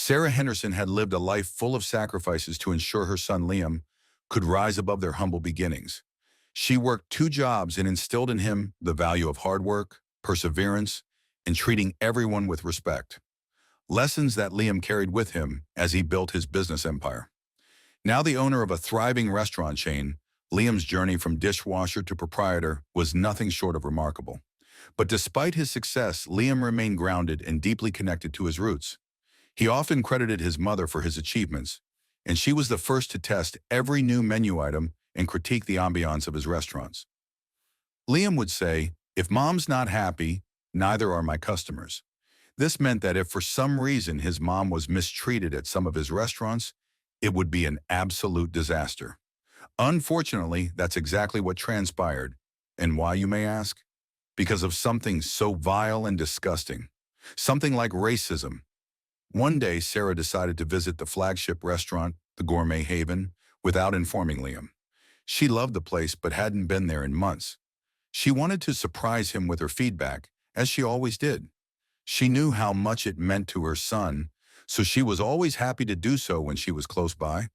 Sarah Henderson had lived a life full of sacrifices to ensure her son Liam could rise above their humble beginnings. She worked two jobs and instilled in him the value of hard work, perseverance, and treating everyone with respect. Lessons that Liam carried with him as he built his business empire. Now the owner of a thriving restaurant chain, Liam's journey from dishwasher to proprietor was nothing short of remarkable. But despite his success, Liam remained grounded and deeply connected to his roots. He often credited his mother for his achievements, and she was the first to test every new menu item and critique the ambiance of his restaurants. Liam would say, "If mom's not happy, neither are my customers." This meant that if for some reason his mom was mistreated at some of his restaurants, it would be an absolute disaster. Unfortunately, that's exactly what transpired. And why, you may ask? Because of something so vile and disgusting. Something like racism. One day, Sarah decided to visit the flagship restaurant, the Gourmet Haven, without informing Liam. She loved the place but hadn't been there in months. She wanted to surprise him with her feedback, as she always did. She knew how much it meant to her son, so she was always happy to do so when she was close by.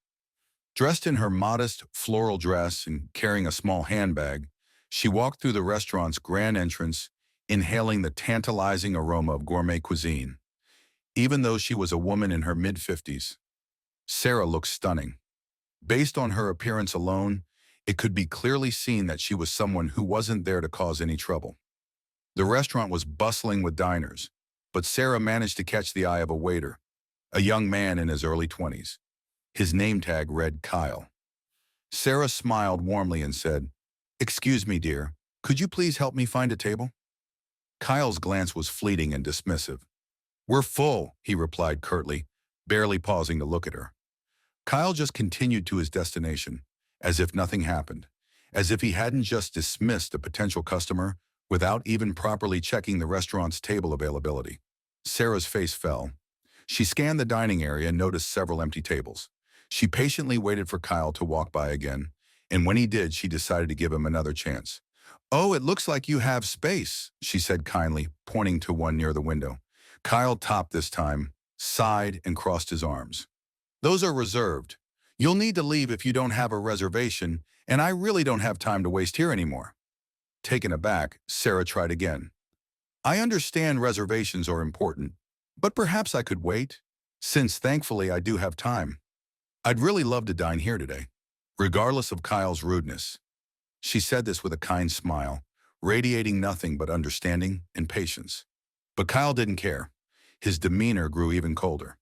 Dressed in her modest floral dress and carrying a small handbag, she walked through the restaurant's grand entrance, inhaling the tantalizing aroma of gourmet cuisine. Even though she was a woman in her mid-50s, Sarah looked stunning. Based on her appearance alone, it could be clearly seen that she was someone who wasn't there to cause any trouble. The restaurant was bustling with diners, but Sarah managed to catch the eye of a waiter, a young man in his early 20s. His name tag read Kyle. Sarah smiled warmly and said, "Excuse me, dear, could you please help me find a table?" Kyle's glance was fleeting and dismissive. "We're full," he replied curtly, barely pausing to look at her. Kyle just continued to his destination, as if nothing happened, as if he hadn't just dismissed a potential customer without even properly checking the restaurant's table availability. Sarah's face fell. She scanned the dining area and noticed several empty tables. She patiently waited for Kyle to walk by again, and when he did, she decided to give him another chance. "Oh, it looks like you have space," she said kindly, pointing to one near the window. Kyle topped this time, sighed, and crossed his arms. "Those are reserved. You'll need to leave if you don't have a reservation, and I really don't have time to waste here anymore." Taken aback, Sarah tried again. "I understand reservations are important, but perhaps I could wait, since thankfully I do have time. I'd really love to dine here today." Regardless of Kyle's rudeness, she said this with a kind smile, radiating nothing but understanding and patience. But Kyle didn't care. His demeanor grew even colder.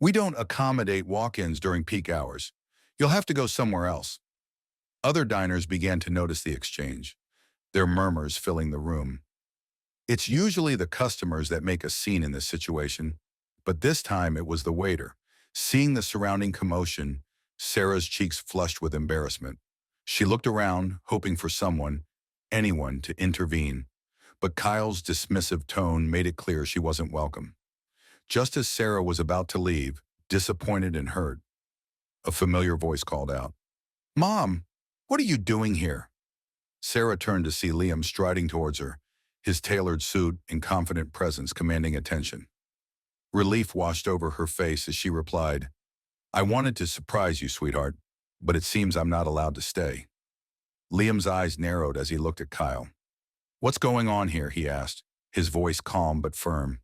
"We don't accommodate walk-ins during peak hours. You'll have to go somewhere else." Other diners began to notice the exchange, their murmurs filling the room. It's usually the customers that make a scene in this situation, but this time it was the waiter. Seeing the surrounding commotion, Sarah's cheeks flushed with embarrassment. She looked around, hoping for someone, anyone, to intervene, but Kyle's dismissive tone made it clear she wasn't welcome. Just as Sarah was about to leave, disappointed and hurt, a familiar voice called out, "Mom, what are you doing here?" Sarah turned to see Liam striding towards her, his tailored suit and confident presence commanding attention. Relief washed over her face as she replied, "I wanted to surprise you, sweetheart, but it seems I'm not allowed to stay." Liam's eyes narrowed as he looked at Kyle. "What's going on here?" he asked, his voice calm but firm.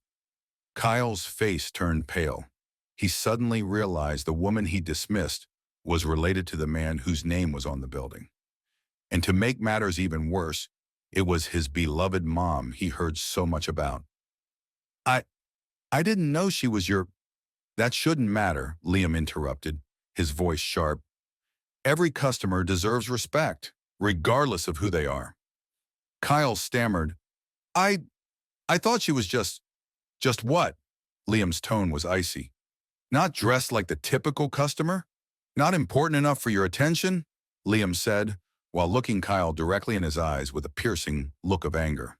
Kyle's face turned pale. He suddenly realized the woman he dismissed was related to the man whose name was on the building. And to make matters even worse, it was his beloved mom he heard so much about. I didn't know she was your—" "That shouldn't matter," Liam interrupted, his voice sharp. "Every customer deserves respect, regardless of who they are." Kyle stammered, I thought she was just what?" Liam's tone was icy. "Not dressed like the typical customer? Not important enough for your attention?" Liam said, while looking Kyle directly in his eyes with a piercing look of anger.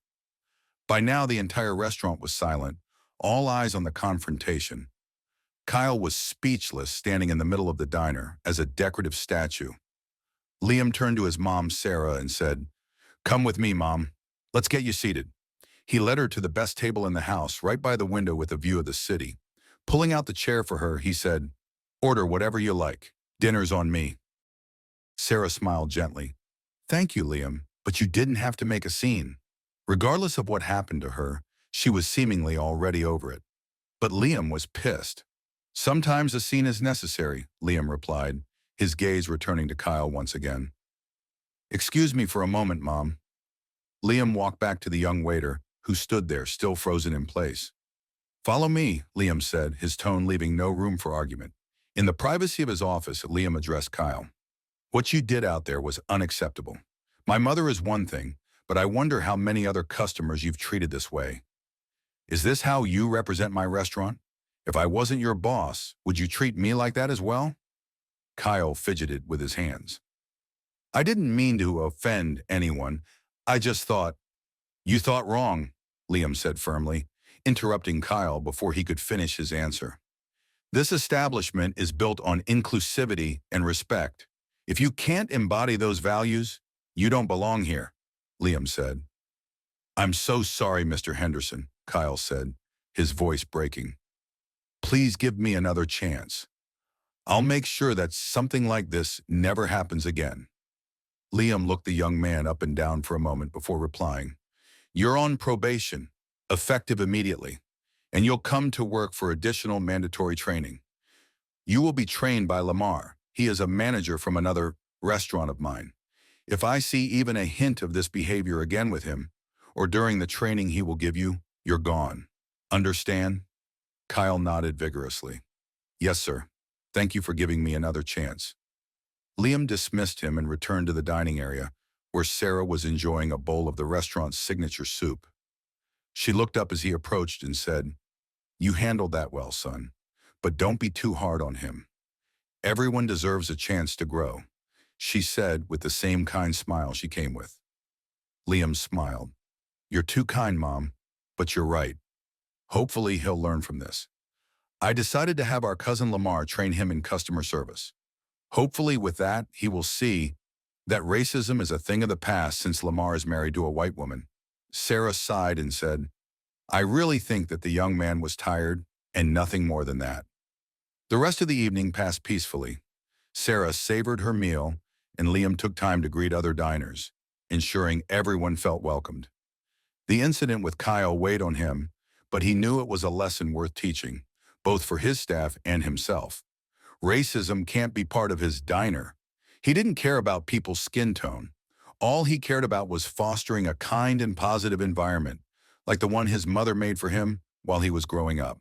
By now, the entire restaurant was silent, all eyes on the confrontation. Kyle was speechless, standing in the middle of the diner as a decorative statue. Liam turned to his mom, Sarah, and said, "Come with me, Mom. Let's get you seated." He led her to the best table in the house, right by the window with a view of the city. Pulling out the chair for her, he said, "Order whatever you like. Dinner's on me." Sarah smiled gently. "Thank you, Liam, but you didn't have to make a scene." Regardless of what happened to her, she was seemingly already over it. But Liam was pissed. "Sometimes a scene is necessary," Liam replied, his gaze returning to Kyle once again. "Excuse me for a moment, Mom." Liam walked back to the young waiter, who stood there, still frozen in place. "Follow me," Liam said, his tone leaving no room for argument. In the privacy of his office, Liam addressed Kyle. "What you did out there was unacceptable. My mother is one thing, but I wonder how many other customers you've treated this way. Is this how you represent my restaurant? If I wasn't your boss, would you treat me like that as well?" Kyle fidgeted with his hands. "I didn't mean to offend anyone. I just thought—" "You thought wrong," Liam said firmly, interrupting Kyle before he could finish his answer. "This establishment is built on inclusivity and respect. If you can't embody those values, you don't belong here," Liam said. "I'm so sorry, Mr. Henderson," Kyle said, his voice breaking. "Please give me another chance. I'll make sure that something like this never happens again." Liam looked the young man up and down for a moment before replying. "You're on probation, effective immediately, and you'll come to work for additional mandatory training. You will be trained by Lamar. He is a manager from another restaurant of mine. If I see even a hint of this behavior again with him, or during the training he will give you, you're gone. Understand?" Kyle nodded vigorously. "Yes, sir. Thank you for giving me another chance." Liam dismissed him and returned to the dining area, where Sarah was enjoying a bowl of the restaurant's signature soup. She looked up as he approached and said, "You handled that well, son, but don't be too hard on him. Everyone deserves a chance to grow," she said with the same kind smile she came with. Liam smiled. "You're too kind, Mom, but you're right. Hopefully he'll learn from this. I decided to have our cousin Lamar train him in customer service. Hopefully with that, he will see that racism is a thing of the past since Lamar is married to a white woman." Sarah sighed and said, "I really think that the young man was tired and nothing more than that." The rest of the evening passed peacefully. Sarah savored her meal, and Liam took time to greet other diners, ensuring everyone felt welcomed. The incident with Kyle weighed on him, but he knew it was a lesson worth teaching, both for his staff and himself. Racism can't be part of his diner. He didn't care about people's skin tone. All he cared about was fostering a kind and positive environment, like the one his mother made for him while he was growing up.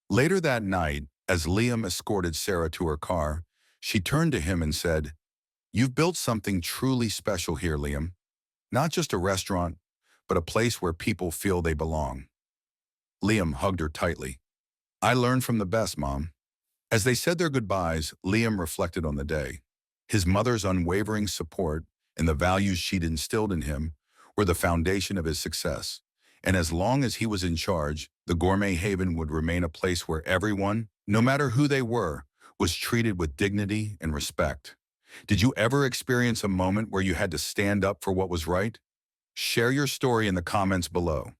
Later that night, as Liam escorted Sarah to her car, she turned to him and said, "You've built something truly special here, Liam. Not just a restaurant, but a place where people feel they belong." Liam hugged her tightly. "I learned from the best, Mom." As they said their goodbyes, Liam reflected on the day. His mother's unwavering support and the values she'd instilled in him were the foundation of his success. And as long as he was in charge, the gourmet haven would remain a place where everyone, no matter who they were, was treated with dignity and respect. Did you ever experience a moment where you had to stand up for what was right? Share your story in the comments below.